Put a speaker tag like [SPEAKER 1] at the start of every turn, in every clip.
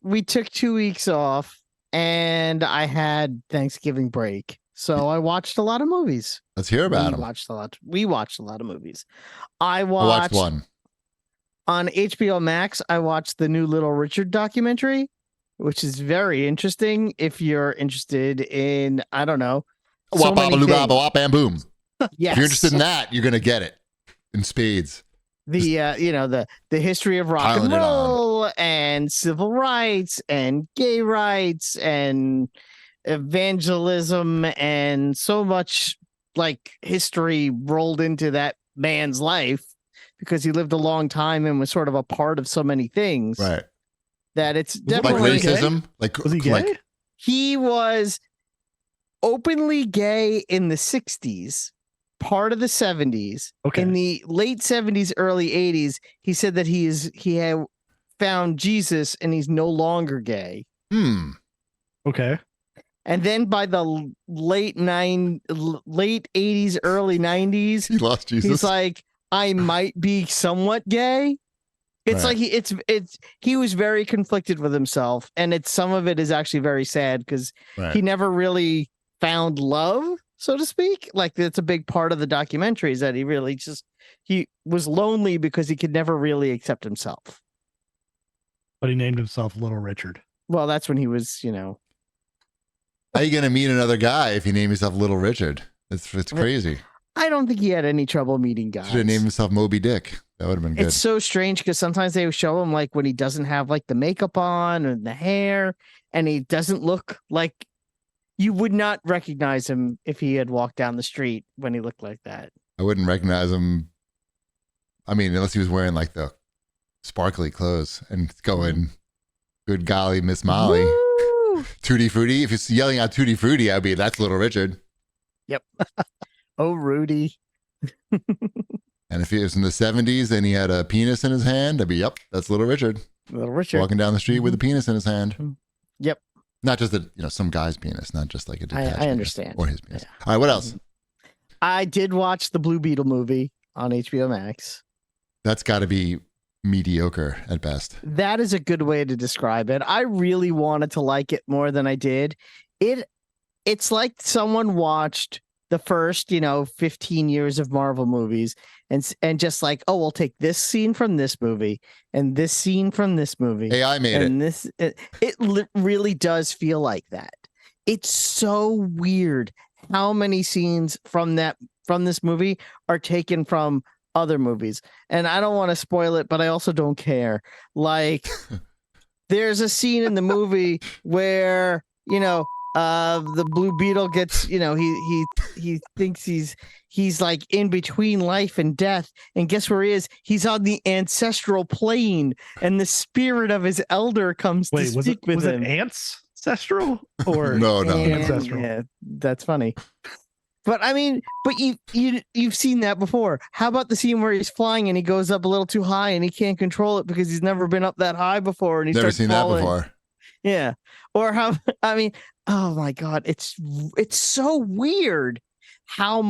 [SPEAKER 1] we took 2 weeks off, and I had Thanksgiving break, so I watched a lot of movies.
[SPEAKER 2] Let's hear about them.
[SPEAKER 1] We watched a lot of movies. I
[SPEAKER 2] watched
[SPEAKER 1] watched
[SPEAKER 2] one
[SPEAKER 1] on HBO Max. I watched the new Little Richard documentary, which is very interesting. If you're interested in, I don't know, so many things.
[SPEAKER 2] Wop and boom.
[SPEAKER 1] Yes.
[SPEAKER 2] If you're interested in that, you're gonna get it in spades.
[SPEAKER 1] The history of rock and roll and civil rights and gay rights and evangelism and so much like history rolled into that man's life because he lived a long time and was sort of a part of so many things.
[SPEAKER 2] Right.
[SPEAKER 1] That it's
[SPEAKER 2] definitely like racism.
[SPEAKER 3] Like, was he gay?
[SPEAKER 1] He was openly gay in the 60s. Part of the 70s.
[SPEAKER 3] Okay.
[SPEAKER 1] In the late 70s, early 80s, he said that he had found Jesus and he's no longer gay.
[SPEAKER 3] Okay.
[SPEAKER 1] And then by the late 80s, early 90s,
[SPEAKER 2] he lost Jesus.
[SPEAKER 1] He's like, I might be somewhat gay. It's
[SPEAKER 2] Right.
[SPEAKER 1] like he was very conflicted with himself, and some of it is actually very sad because he never really found love, so to speak. Like that's a big part of the documentary is that he was lonely because he could never really accept himself.
[SPEAKER 3] But he named himself Little Richard.
[SPEAKER 1] Well, that's when he was,
[SPEAKER 2] How are you gonna meet another guy if you name yourself Little Richard? It's crazy.
[SPEAKER 1] I don't think he had any trouble meeting guys.
[SPEAKER 2] Should have named himself Moby Dick. That would have been good.
[SPEAKER 1] It's so strange because sometimes they show him like when he doesn't have like the makeup on and the hair, and he doesn't look like you would not recognize him if he had walked down the street when he looked like that.
[SPEAKER 2] I wouldn't recognize him. I mean, unless he was wearing like the sparkly clothes and going, good golly, Miss Molly.
[SPEAKER 1] Woo!
[SPEAKER 2] Tutti Frutti. If he's yelling out Tutti Frutti, I'd be, that's Little Richard.
[SPEAKER 1] Yep. Oh, Rudy.
[SPEAKER 2] And if he was in the 70s and he had a penis in his hand, I'd be, yep, that's Little Richard.
[SPEAKER 1] Little Richard.
[SPEAKER 2] Walking down the street with a penis in his hand.
[SPEAKER 1] Yep.
[SPEAKER 2] Not just some guy's penis, not just like a detached
[SPEAKER 1] I understand.
[SPEAKER 2] Penis or his penis.
[SPEAKER 1] Yeah.
[SPEAKER 2] All right, what else?
[SPEAKER 1] I did watch the Blue Beetle movie on HBO Max.
[SPEAKER 2] That's got to be mediocre at best.
[SPEAKER 1] That is a good way to describe it. I really wanted to like it more than I did. It's like someone watched the first, 15 years of Marvel movies and just like, oh, we'll take this scene from this movie and this scene from this movie.
[SPEAKER 2] AI made
[SPEAKER 1] it. It really does feel like that. It's so weird how many scenes from this movie are taken from other movies. And I don't want to spoil it, but I also don't care. Like there's a scene in the movie where, the Blue Beetle gets, he thinks he's like in between life and death, and guess where he is? He's on the ancestral plane, and the spirit of his elder comes to speak with him.
[SPEAKER 3] Was it ancestral or
[SPEAKER 2] no
[SPEAKER 3] ancestral?
[SPEAKER 1] Yeah, that's funny. But I mean, you've seen that before. How about the scene where he's flying and he goes up a little too high and he can't control it because he's never been up that high before, and he's
[SPEAKER 2] never seen
[SPEAKER 1] falling.
[SPEAKER 2] that before.
[SPEAKER 1] Yeah. Or oh my God, it's so weird how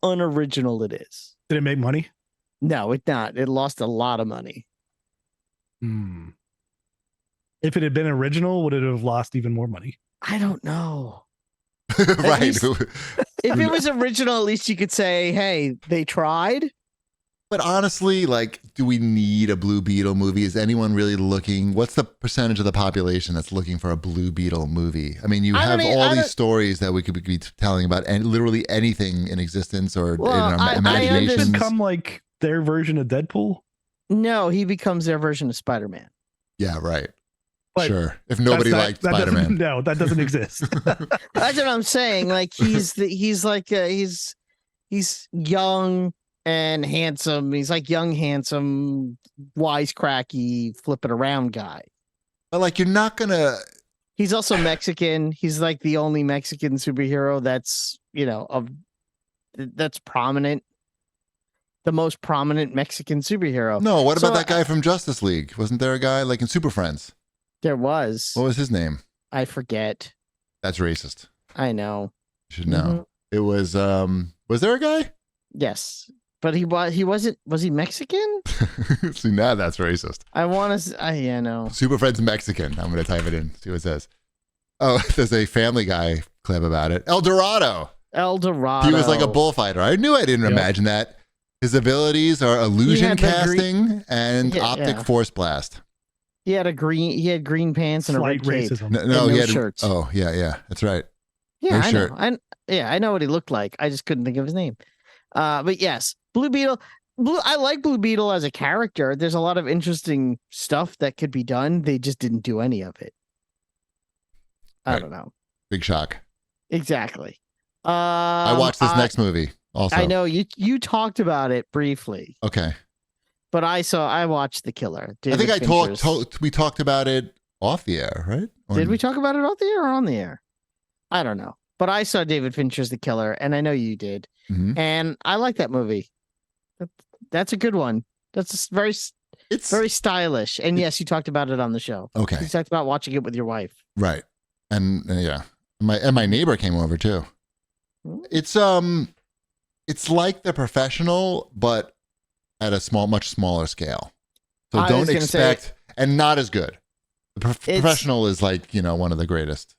[SPEAKER 1] unoriginal it is.
[SPEAKER 3] Did it make money?
[SPEAKER 1] No, it not. It lost a lot of money.
[SPEAKER 3] If it had been original, would it have lost even more money?
[SPEAKER 1] I don't know.
[SPEAKER 2] Right.
[SPEAKER 1] Least, if it was original, at least you could say, hey, they tried.
[SPEAKER 2] But honestly, like, do we need a Blue Beetle movie? Is anyone really looking? What's the percentage of the population that's looking for a Blue Beetle movie? I mean, you have all these stories that we could be telling about, and literally anything in existence or in our imaginations.
[SPEAKER 3] Does it become like their version of Deadpool?
[SPEAKER 1] No, he becomes their version of Spider-Man.
[SPEAKER 2] Yeah, right.
[SPEAKER 3] But
[SPEAKER 2] sure. If nobody liked Spider-Man.
[SPEAKER 3] No, that doesn't exist.
[SPEAKER 1] That's what I'm saying. Like he's young and handsome. He's like young, handsome, wisecracky, flipping around guy.
[SPEAKER 2] But like, you're not gonna.
[SPEAKER 1] He's also Mexican. He's like the only Mexican superhero that's that's prominent. The most prominent Mexican superhero.
[SPEAKER 2] No, what about that guy from Justice League? Wasn't there a guy like in Super Friends?
[SPEAKER 1] There was.
[SPEAKER 2] What was his name?
[SPEAKER 1] I forget.
[SPEAKER 2] That's racist.
[SPEAKER 1] I know.
[SPEAKER 2] You should know. It was there a guy?
[SPEAKER 1] Yes. But he wasn't. Was he Mexican?
[SPEAKER 2] See, now that's racist.
[SPEAKER 1] I want to. Yeah, no.
[SPEAKER 2] Super Fred's Mexican. I'm going to type it in. See what it says. Oh, there's a Family Guy clip about it. El Dorado. He was like a bullfighter. I didn't imagine that. His abilities are illusion casting and optic force blast.
[SPEAKER 1] He had green pants and
[SPEAKER 3] Slight
[SPEAKER 1] a red cape.
[SPEAKER 3] racism.
[SPEAKER 2] No, he had
[SPEAKER 1] shirts.
[SPEAKER 2] Oh, yeah. That's right.
[SPEAKER 1] Yeah,
[SPEAKER 2] no
[SPEAKER 1] I
[SPEAKER 2] shirt.
[SPEAKER 1] know. I know what he looked like. I just couldn't think of his name. But yes, Blue Beetle. I like Blue Beetle as a character. There's a lot of interesting stuff that could be done. They just didn't do any of it. I don't know.
[SPEAKER 2] Big shock.
[SPEAKER 1] Exactly.
[SPEAKER 2] I watched this next movie also.
[SPEAKER 1] I know you talked about it briefly.
[SPEAKER 2] Okay.
[SPEAKER 1] But I watched The Killer.
[SPEAKER 2] I think we talked about it off the air, right?
[SPEAKER 1] Did we talk about it off the air or on the air? I don't know. But I saw David Fincher's The Killer, and I know you did.
[SPEAKER 2] Mm-hmm.
[SPEAKER 1] And I like that movie. That's a good one. It's very stylish. And yes, you talked about it on the show.
[SPEAKER 2] Okay.
[SPEAKER 1] You talked about watching it with your wife.
[SPEAKER 2] Right. And yeah. My neighbor came over too. It's like The Professional, but at a much smaller scale. So don't expect, and not as good. The Professional is like, one of the greatest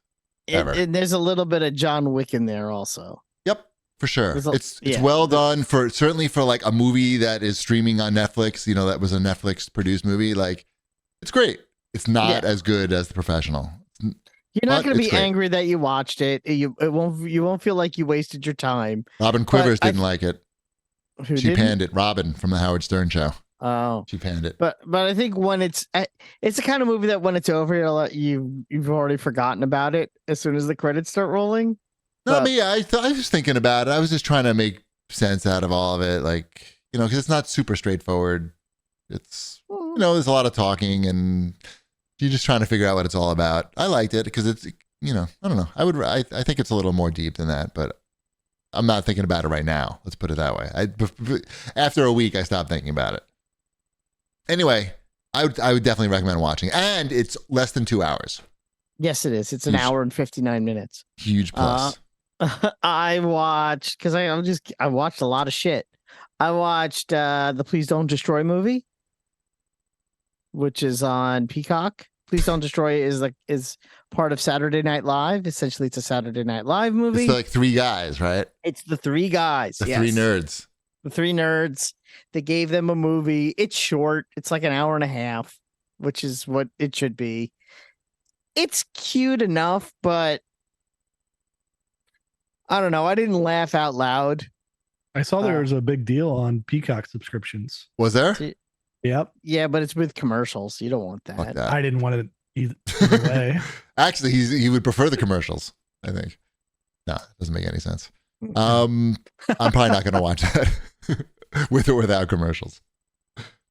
[SPEAKER 2] ever.
[SPEAKER 1] And there's a little bit of John Wick in there also.
[SPEAKER 2] Yep, for sure. It's well done certainly for like a movie that is streaming on Netflix. That was a Netflix produced movie. Like, it's great. It's not as good as The Professional.
[SPEAKER 1] You're not going to be angry that you watched it. You won't feel like you wasted your time.
[SPEAKER 2] Robin Quivers didn't like it.
[SPEAKER 1] She
[SPEAKER 2] panned it. Robin from the Howard Stern show.
[SPEAKER 1] Oh,
[SPEAKER 2] she panned it.
[SPEAKER 1] But I think when it's the kind of movie that when it's over, you've already forgotten about it as soon as the credits start rolling.
[SPEAKER 2] No, I was thinking about it. I was just trying to make sense out of all of it, like because it's not super straightforward. It's there's a lot of talking and you're just trying to figure out what it's all about. I liked it because it's, I don't know. I think it's a little more deep than that, but I'm not thinking about it right now. Let's put it that way. After a week, I stopped thinking about it. Anyway, I would definitely recommend watching, and it's less than 2 hours.
[SPEAKER 1] Yes, it is. It's an hour and 59 minutes.
[SPEAKER 2] Huge plus.
[SPEAKER 1] I watched because I watched a lot of shit. I watched the Please Don't Destroy movie, which is on Peacock. Please Don't Destroy is part of Saturday Night Live. Essentially, it's a Saturday Night Live movie.
[SPEAKER 2] It's like three guys, right?
[SPEAKER 1] It's the three guys.
[SPEAKER 2] The three nerds.
[SPEAKER 1] The three nerds. They gave them a movie. It's short. It's like an hour and a half, which is what it should be. It's cute enough, but I don't know. I didn't laugh out loud.
[SPEAKER 3] I saw there was a big deal on Peacock subscriptions.
[SPEAKER 2] Was there?
[SPEAKER 3] Yep.
[SPEAKER 1] Yeah, but it's with commercials. You don't want that.
[SPEAKER 3] I didn't want it either way.
[SPEAKER 2] Actually, he would prefer the commercials, I think. No, it doesn't make any sense. I'm probably not going to watch that with or without commercials.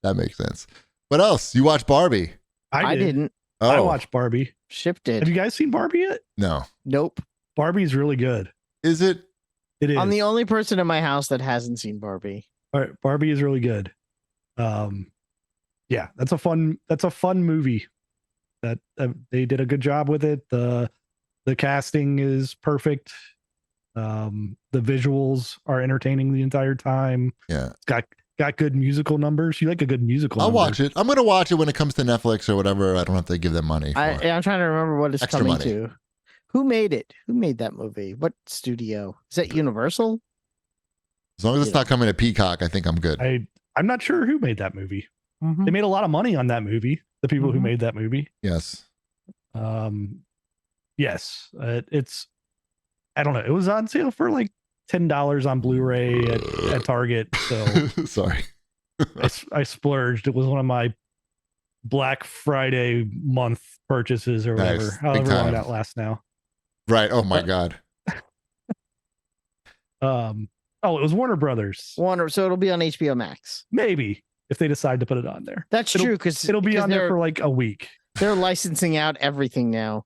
[SPEAKER 2] That makes sense. What else? You watched Barbie?
[SPEAKER 1] I didn't.
[SPEAKER 2] Oh.
[SPEAKER 3] I watched Barbie.
[SPEAKER 1] Ship did.
[SPEAKER 3] Have you guys seen Barbie yet?
[SPEAKER 2] No.
[SPEAKER 1] Nope.
[SPEAKER 3] Barbie's really good.
[SPEAKER 2] Is it?
[SPEAKER 3] It is.
[SPEAKER 1] I'm the only person in my house that hasn't seen Barbie.
[SPEAKER 3] All right, Barbie is really good. Yeah, that's a fun movie. That they did a good job with it. The casting is perfect. The visuals are entertaining the entire time.
[SPEAKER 2] Yeah,
[SPEAKER 3] it's got good musical numbers. You like a good musical?
[SPEAKER 2] I'll watch it. I'm going to watch it when it comes to Netflix or whatever. I don't have to give them money.
[SPEAKER 1] I'm trying to remember what it's coming to. Who made it? Who made that movie? What studio? Is that Universal?
[SPEAKER 2] As long as it's not coming to Peacock, I think I'm good.
[SPEAKER 3] I'm not sure who made that movie.
[SPEAKER 1] Mm-hmm.
[SPEAKER 3] They made a lot of money on that movie. The people who made that movie.
[SPEAKER 2] Yes.
[SPEAKER 3] Yes. It's. I don't know. It was on sale for like $10 on Blu-ray at Target. So
[SPEAKER 2] sorry.
[SPEAKER 3] I splurged. It was one of my Black Friday month purchases or whatever.
[SPEAKER 2] Nice.
[SPEAKER 3] However long that lasts now.
[SPEAKER 2] Right. Oh my God.
[SPEAKER 3] It was Warner Brothers.
[SPEAKER 1] So it'll be on HBO Max.
[SPEAKER 3] Maybe if they decide to put it on there.
[SPEAKER 1] That's true because
[SPEAKER 3] it'll be on there for like a week.
[SPEAKER 1] They're licensing out everything now.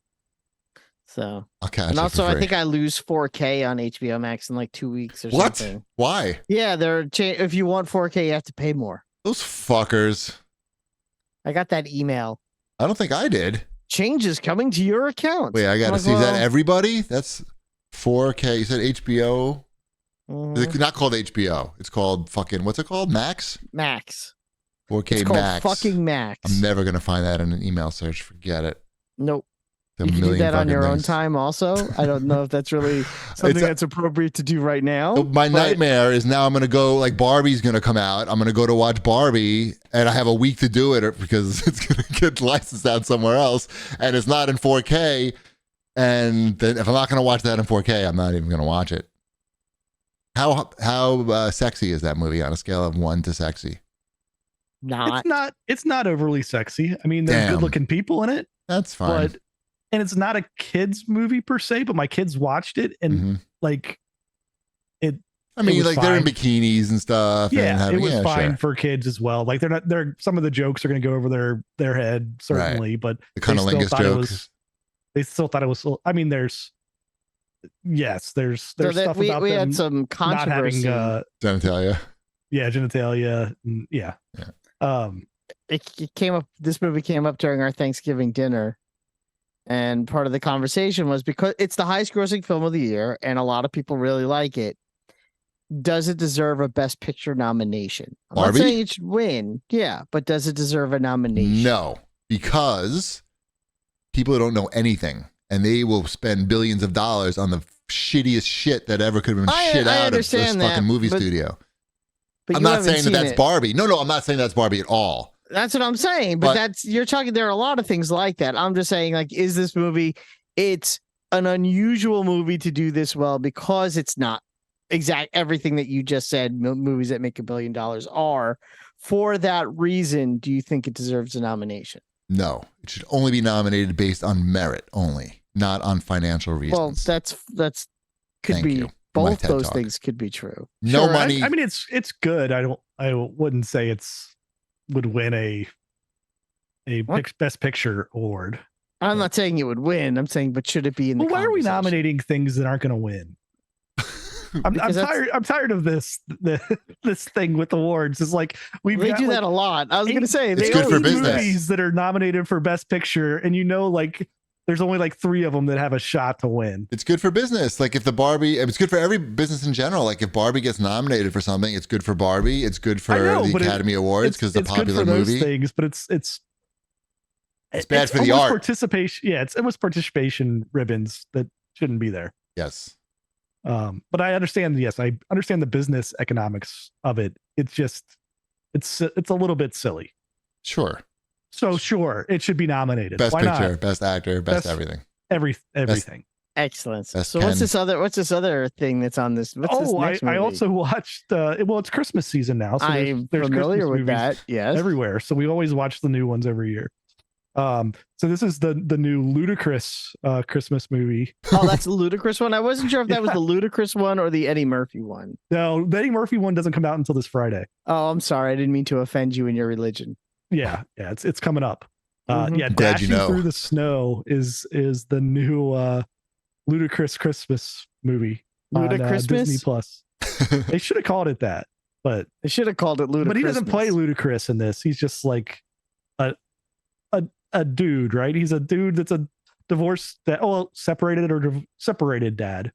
[SPEAKER 1] So
[SPEAKER 2] I'll catch
[SPEAKER 1] and
[SPEAKER 2] it
[SPEAKER 1] also
[SPEAKER 2] for free.
[SPEAKER 1] I think I lose 4K on HBO Max in like 2 weeks or something.
[SPEAKER 2] Why?
[SPEAKER 1] Yeah, if you want 4K, you have to pay more.
[SPEAKER 2] Those fuckers.
[SPEAKER 1] I got that email.
[SPEAKER 2] I don't think I did.
[SPEAKER 1] Changes coming to your account.
[SPEAKER 2] Wait, I got to see. Is that everybody? That's 4K. You said HBO. It's not called HBO. It's called fucking, what's it called? Max?
[SPEAKER 1] Max.
[SPEAKER 2] 4K
[SPEAKER 1] It's called
[SPEAKER 2] Max.
[SPEAKER 1] fucking Max.
[SPEAKER 2] I'm never going to find that in an email search. Forget it.
[SPEAKER 1] Nope.
[SPEAKER 2] A
[SPEAKER 1] You can do
[SPEAKER 2] million
[SPEAKER 1] that on
[SPEAKER 2] fucking
[SPEAKER 1] your own
[SPEAKER 2] things.
[SPEAKER 1] time also. I don't know if that's really something that's appropriate to do right now.
[SPEAKER 2] My nightmare is now I'm going to go, like Barbie's going to come out. I'm going to go to watch Barbie and I have a week to do it because it's going to get licensed out somewhere else and it's not in 4K. And then if I'm not going to watch that in 4K, I'm not even going to watch it. How sexy is that movie on a scale of 1 to sexy?
[SPEAKER 3] It's not overly sexy. I mean, there's good looking people in it.
[SPEAKER 2] That's fine.
[SPEAKER 3] And it's not a kids movie per se, but my kids watched it and like it. I mean, like
[SPEAKER 2] they're in bikinis and stuff.
[SPEAKER 3] Yeah,
[SPEAKER 2] and
[SPEAKER 3] it was fine for kids as well. Like some of the jokes are going to go over their head certainly, but
[SPEAKER 2] the cunnilingus jokes.
[SPEAKER 3] They still thought it was. I mean, there's stuff
[SPEAKER 1] we
[SPEAKER 3] about
[SPEAKER 1] we
[SPEAKER 3] them
[SPEAKER 1] had some controversy.
[SPEAKER 3] not having
[SPEAKER 2] genitalia.
[SPEAKER 3] Yeah, genitalia. Yeah.
[SPEAKER 1] It came up. This movie came up during our Thanksgiving dinner, and part of the conversation was because it's the highest grossing film of the year, and a lot of people really like it. Does it deserve a Best Picture nomination? I'm
[SPEAKER 2] Barbie?
[SPEAKER 1] not saying it should win. Yeah, but does it deserve a nomination?
[SPEAKER 2] No, because people don't know anything, and they will spend billions of dollars on the shittiest shit that ever could have been out of this fucking movie studio.
[SPEAKER 1] But
[SPEAKER 2] I'm not saying that's Barbie. No, I'm not saying that's Barbie at all.
[SPEAKER 1] That's what I'm saying. But you're talking. There are a lot of things like that. I'm just saying, like, is this movie? It's an unusual movie to do this well because it's not everything that you just said. Movies that make $1 billion are. For that reason, do you think it deserves a nomination?
[SPEAKER 2] No, it should only be nominated based on merit only, not on financial reasons.
[SPEAKER 1] Well, that's could
[SPEAKER 2] Thank
[SPEAKER 1] be.
[SPEAKER 2] you.
[SPEAKER 1] Both those things could be true.
[SPEAKER 2] No money.
[SPEAKER 3] I mean, it's good. I wouldn't say would win a Best Picture award.
[SPEAKER 1] I'm not saying it would win. I'm saying, but should it be in the
[SPEAKER 3] why are we nominating things that aren't going to win? I'm tired. I'm tired of this thing with awards. It's like we
[SPEAKER 1] do that a lot. I was going to say
[SPEAKER 2] it's good for business.
[SPEAKER 3] Movies that are nominated for Best Picture, and like there's only like 3 of them that have a shot to win.
[SPEAKER 2] It's good for business. Like if the Barbie, it's good for every business in general. Like if Barbie gets nominated for something, it's good for Barbie. It's good for the Academy Awards because it's a popular
[SPEAKER 3] good for
[SPEAKER 2] movie.
[SPEAKER 3] Those things, but it's
[SPEAKER 2] bad for the art.
[SPEAKER 3] Participation. Yeah, it was participation ribbons that shouldn't be there.
[SPEAKER 2] Yes.
[SPEAKER 3] But I understand. Yes, I understand the business economics of it. It's just it's a little bit silly.
[SPEAKER 2] Sure.
[SPEAKER 3] So sure, it should be nominated.
[SPEAKER 2] Best
[SPEAKER 3] Why
[SPEAKER 2] Picture,
[SPEAKER 3] not?
[SPEAKER 2] Best Actor, Best everything.
[SPEAKER 3] Everything.
[SPEAKER 1] Excellent.
[SPEAKER 2] Best
[SPEAKER 1] So what's this other thing that's on this?
[SPEAKER 3] I also watched. It's Christmas season now. So
[SPEAKER 1] I'm
[SPEAKER 3] there's
[SPEAKER 1] familiar
[SPEAKER 3] Christmas
[SPEAKER 1] with that. Yes,
[SPEAKER 3] everywhere. So we always watch the new ones every year. So this is the new Ludacris Christmas movie.
[SPEAKER 1] Oh, that's the Ludacris one. I wasn't sure if that was the Ludacris one or the Eddie Murphy one.
[SPEAKER 3] No, the Eddie Murphy one doesn't come out until this Friday.
[SPEAKER 1] Oh, I'm sorry. I didn't mean to offend you in your religion.
[SPEAKER 3] Yeah, it's coming up. Yeah,
[SPEAKER 2] Glad
[SPEAKER 3] Dashing Through the Snow is the new Ludacris Christmas movie on Disney Plus. They should have called it that, but
[SPEAKER 1] they should have called it Ludacris.
[SPEAKER 3] But he doesn't play Ludacris in this. He's just like a dude, right? He's a dude that's a divorced, separated dad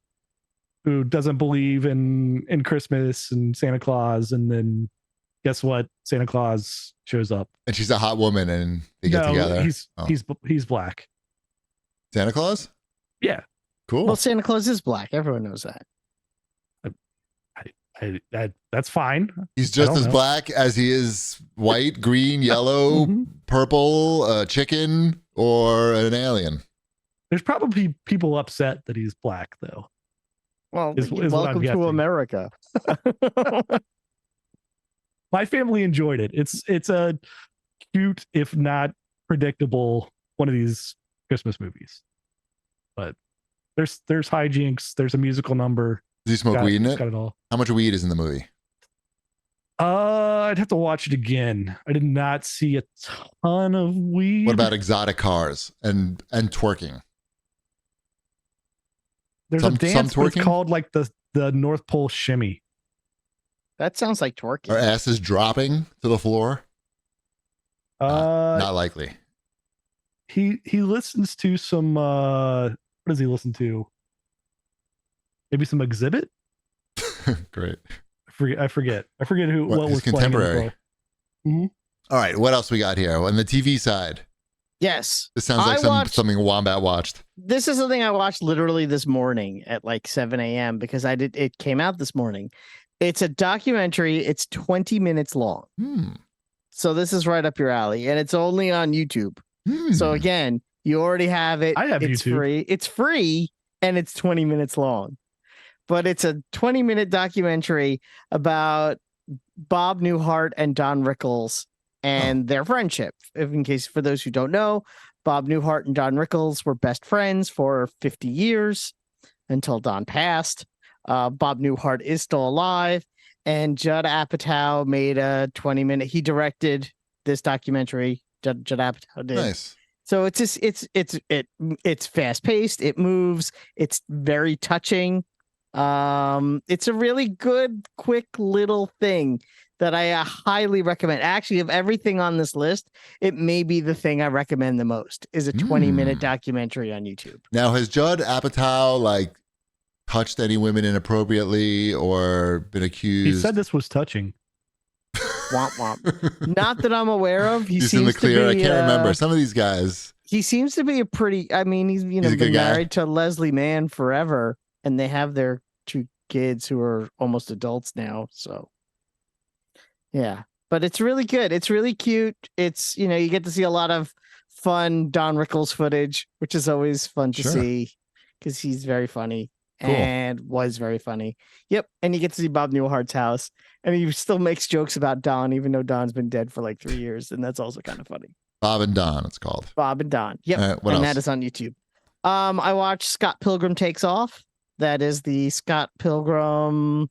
[SPEAKER 3] who doesn't believe in Christmas and Santa Claus, and then guess what? Santa Claus shows up,
[SPEAKER 2] and she's a hot woman, and they get together.
[SPEAKER 3] He's black.
[SPEAKER 2] Santa Claus?
[SPEAKER 3] Yeah.
[SPEAKER 2] Cool.
[SPEAKER 1] Well, Santa Claus is black. Everyone knows that.
[SPEAKER 3] That's fine.
[SPEAKER 2] He's just as black as he is white, green, yellow, purple, chicken, or an alien.
[SPEAKER 3] There's probably people upset that he's black, though.
[SPEAKER 1] Well, welcome to America.
[SPEAKER 3] My family enjoyed it. It's a cute, if not predictable, one of these Christmas movies. But there's hijinks. There's a musical number.
[SPEAKER 2] Does he smoke weed in it?
[SPEAKER 3] Got it all.
[SPEAKER 2] How much weed is in the movie?
[SPEAKER 3] I'd have to watch it again. I did not see a ton of weed.
[SPEAKER 2] What about exotic cars and twerking?
[SPEAKER 3] There's a dance it's called like the North Pole Shimmy.
[SPEAKER 1] That sounds like twerking.
[SPEAKER 2] Are asses dropping to the floor? Not likely.
[SPEAKER 3] He listens to some what does he listen to? Maybe some Exhibit?
[SPEAKER 2] Great.
[SPEAKER 3] I forget what
[SPEAKER 2] his
[SPEAKER 3] was
[SPEAKER 2] contemporary.
[SPEAKER 3] Mm-hmm.
[SPEAKER 2] All right, what else we got here on the TV side?
[SPEAKER 1] Yes.
[SPEAKER 2] This sounds like something Wombat watched.
[SPEAKER 1] This is something I watched literally this morning at like 7 a.m. because it came out this morning. It's a documentary. It's 20 minutes long. So this is right up your alley, and it's only on YouTube. So again, you already have it.
[SPEAKER 3] I have
[SPEAKER 1] it's
[SPEAKER 3] YouTube.
[SPEAKER 1] Free. It's free, and it's 20 minutes long. But it's a 20-minute documentary about Bob Newhart and Don Rickles and their friendship. In case, for those who don't know, Bob Newhart and Don Rickles were best friends for 50 years until Don passed. Bob Newhart is still alive, and Judd Apatow made a 20-minute. He directed this documentary. Judd Apatow did.
[SPEAKER 2] Nice.
[SPEAKER 1] So it's just it's fast paced. It moves. It's very touching. It's a really good, quick little thing that I highly recommend. Actually, of everything on this list, it may be the thing I recommend the most. Is a 20-minute documentary on YouTube.
[SPEAKER 2] Now, has Judd Apatow like touched any women inappropriately or been accused?
[SPEAKER 3] He said this was touching.
[SPEAKER 1] Womp womp. Not that I'm aware of.
[SPEAKER 2] He's in the clear. I can't remember. Some of these guys.
[SPEAKER 1] He seems to be a pretty. I mean, he's been married to Leslie Mann forever, and they have their 2 kids who are almost adults now. So, yeah, but it's really good. It's really cute. It's you get to see a lot of fun Don Rickles footage, which is always fun to see because he's very funny. Cool. And was very funny. Yep. And you get to see Bob Newhart's house. And he still makes jokes about Don, even though Don's been dead for like 3 years. And that's also kind of funny.
[SPEAKER 2] Bob and Don, it's called.
[SPEAKER 1] Bob and Don. Yep.
[SPEAKER 2] What else?
[SPEAKER 1] That is on YouTube. I watched Scott Pilgrim Takes Off. That is the Scott Pilgrim.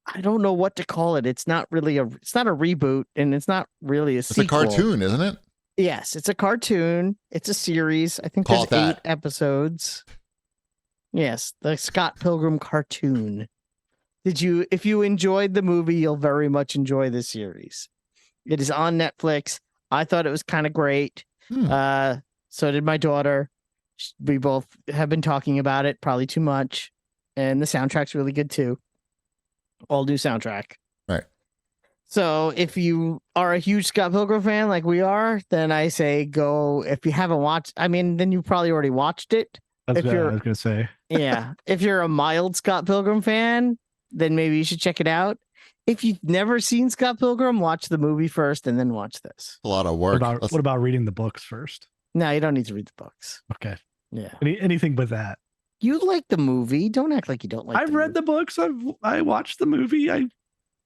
[SPEAKER 1] I don't know what to call it. It's not really it's not a reboot, and it's not really a sequel.
[SPEAKER 2] It's a cartoon, isn't it?
[SPEAKER 1] Yes, it's a cartoon. It's a series. I think there's 8 episodes. Yes, the Scott Pilgrim cartoon. If you enjoyed the movie, you'll very much enjoy this series. It is on Netflix. I thought it was kind of great. So did my daughter. We both have been talking about it, probably too much. And the soundtrack's really good too. All new soundtrack.
[SPEAKER 2] Right.
[SPEAKER 1] So if you are a huge Scott Pilgrim fan like we are, then I say go. If you haven't watched, then you probably already watched it.
[SPEAKER 3] That's what I was going to say.
[SPEAKER 1] Yeah. If you're a mild Scott Pilgrim fan, then maybe you should check it out. If you've never seen Scott Pilgrim, watch the movie first and then watch this.
[SPEAKER 2] A lot of work.
[SPEAKER 3] What about reading the books first?
[SPEAKER 1] No, you don't need to read the books.
[SPEAKER 3] Okay.
[SPEAKER 1] Yeah.
[SPEAKER 3] Anything but that.
[SPEAKER 1] You like the movie. Don't act like you don't like
[SPEAKER 3] I've read the books. I watched the movie. I'm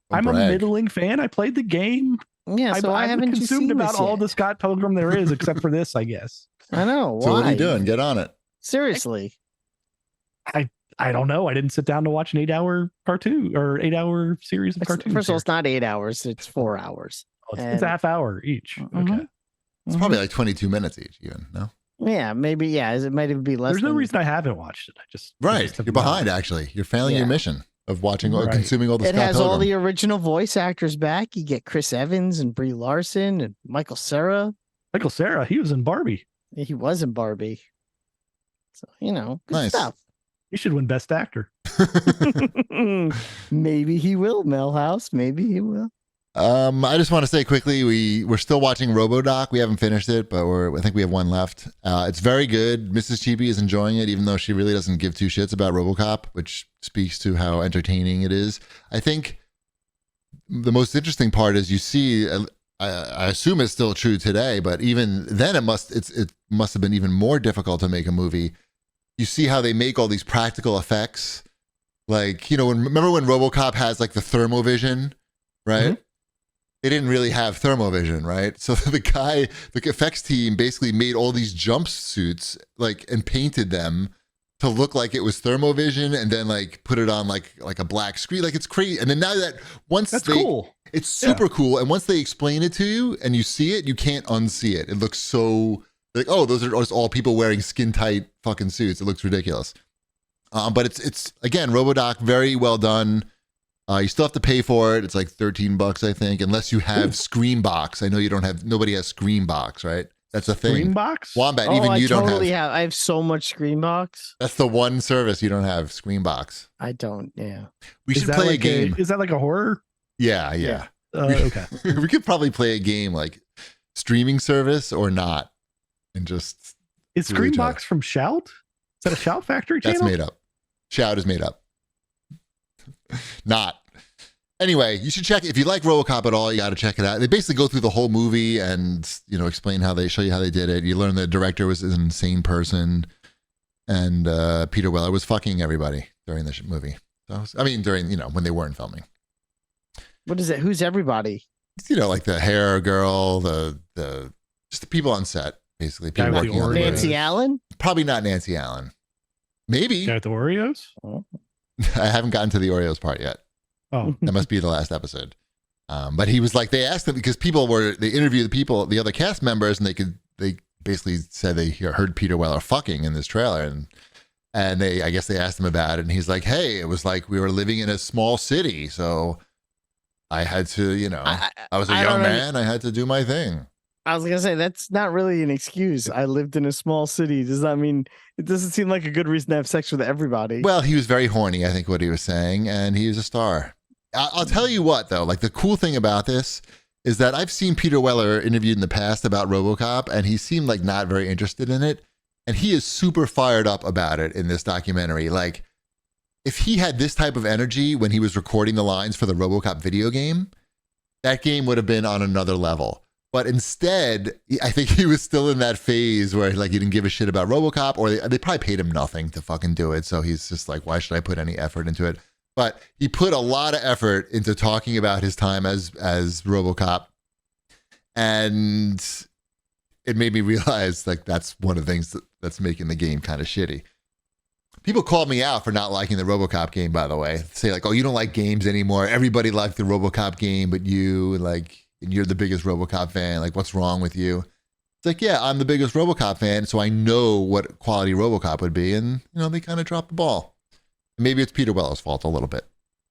[SPEAKER 3] a middling fan. I played the game.
[SPEAKER 1] Yeah, so I haven't
[SPEAKER 3] consumed about all the Scott Pilgrim there is, except for this, I guess.
[SPEAKER 1] I know. Why?
[SPEAKER 2] So what are you doing? Get on it.
[SPEAKER 1] Seriously.
[SPEAKER 3] I don't know. I didn't sit down to watch an 8-hour cartoon or 8-hour series of cartoons.
[SPEAKER 1] First of all, it's not 8 hours. It's 4 hours.
[SPEAKER 3] Oh, it's a half hour each. Okay.
[SPEAKER 2] It's probably like 22 minutes each, even, no?
[SPEAKER 1] Yeah, maybe. Yeah, it might even be less.
[SPEAKER 3] There's no reason I haven't watched it.
[SPEAKER 2] You're behind, actually. You're failing your mission of watching or consuming all the Scott Pilgrim.
[SPEAKER 1] It has all the original voice actors back. You get Chris Evans and Brie Larson and Michael Cera.
[SPEAKER 3] Michael Cera, he was in Barbie.
[SPEAKER 1] He was in Barbie. So, good
[SPEAKER 2] nice
[SPEAKER 1] stuff.
[SPEAKER 3] He should win Best Actor.
[SPEAKER 1] Maybe he will, Melhouse. Maybe he will.
[SPEAKER 2] I just want to say quickly, we're still watching Robodoc. We haven't finished it, but I think we have one left. It's very good. Mrs. Cheapy is enjoying it, even though she really doesn't give 2 shits about RoboCop, which speaks to how entertaining it is. I think the most interesting part is you see. I assume it's still true today, but even then, it must have been even more difficult to make a movie. You see how they make all these practical effects, like remember when RoboCop has like the thermovision, right? Mm-hmm. They didn't really have thermovision, right? So the effects team basically made all these jumpsuits and painted them to look like it was thermovision, and then put it on like a black screen. It's crazy. And then now that cool. It's super cool. And once they explain it to you and you see it, you can't unsee it. It looks so those are just all people wearing skin tight fucking suits. It looks ridiculous. But it's again, Robodoc, very well done. You still have to pay for it. It's like $13, I think, unless you have Screambox. I know nobody has Screambox, right? That's a thing.
[SPEAKER 3] Screenbox?
[SPEAKER 2] Wombat, even you don't
[SPEAKER 1] totally
[SPEAKER 2] have.
[SPEAKER 1] I have so much Screenbox.
[SPEAKER 2] That's the one service you don't have, Screenbox.
[SPEAKER 1] I don't. Yeah.
[SPEAKER 2] We should play
[SPEAKER 3] like
[SPEAKER 2] a game.
[SPEAKER 3] Is that like a horror?
[SPEAKER 2] Yeah.
[SPEAKER 3] Okay.
[SPEAKER 2] We could probably play a game like streaming service or not, and just.
[SPEAKER 3] Is Screenbox from Shout? Is that a Shout Factory channel?
[SPEAKER 2] That's made up. Shout is made up. Not. Anyway, you should check it. If you like RoboCop at all, you got to check it out. They basically go through the whole movie and, explain how they show you how they did it. You learn the director was an insane person, and Peter Weller was fucking everybody during the movie. So, during, when they weren't filming.
[SPEAKER 1] What is it? Who's everybody?
[SPEAKER 2] Like the hair girl, just the people on set, basically. People working on
[SPEAKER 1] Nancy Allen?
[SPEAKER 2] Probably not Nancy Allen. Maybe.
[SPEAKER 3] Got the Oreos?
[SPEAKER 1] Oh.
[SPEAKER 2] I haven't gotten to the Oreos part yet.
[SPEAKER 3] Oh,
[SPEAKER 2] that must be the last episode. But he was like, they asked him because they interviewed the other cast members, and they basically said they heard Peter Weller fucking in this trailer, and I guess they asked him about it, and he's like, hey, it was like we were living in a small city, so I had to, I was a young man, I had to do my thing.
[SPEAKER 1] I was gonna say that's not really an excuse. I lived in a small city. Does that mean it doesn't seem like a good reason to have sex with everybody?
[SPEAKER 2] Well, he was very horny, I think, what he was saying, and he was a star. I'll tell you what, though, like the cool thing about this is that I've seen Peter Weller interviewed in the past about RoboCop, and he seemed like not very interested in it, and he is super fired up about it in this documentary. Like, if he had this type of energy when he was recording the lines for the RoboCop video game, that game would have been on another level. But instead, I think he was still in that phase where like he didn't give a shit about RoboCop, or they probably paid him nothing to fucking do it. So he's just like, why should I put any effort into it? But he put a lot of effort into talking about his time as RoboCop, and it made me realize like that's one of the things that's making the game kind of shitty. People called me out for not liking the RoboCop game, by the way. Say like, oh, you don't like games anymore. Everybody liked the RoboCop game, but you like. And you're the biggest RoboCop fan. Like, what's wrong with you? It's like, yeah, I'm the biggest RoboCop fan, so I know what quality RoboCop would be. And, they kind of dropped the ball. Maybe it's Peter Weller's fault a little bit.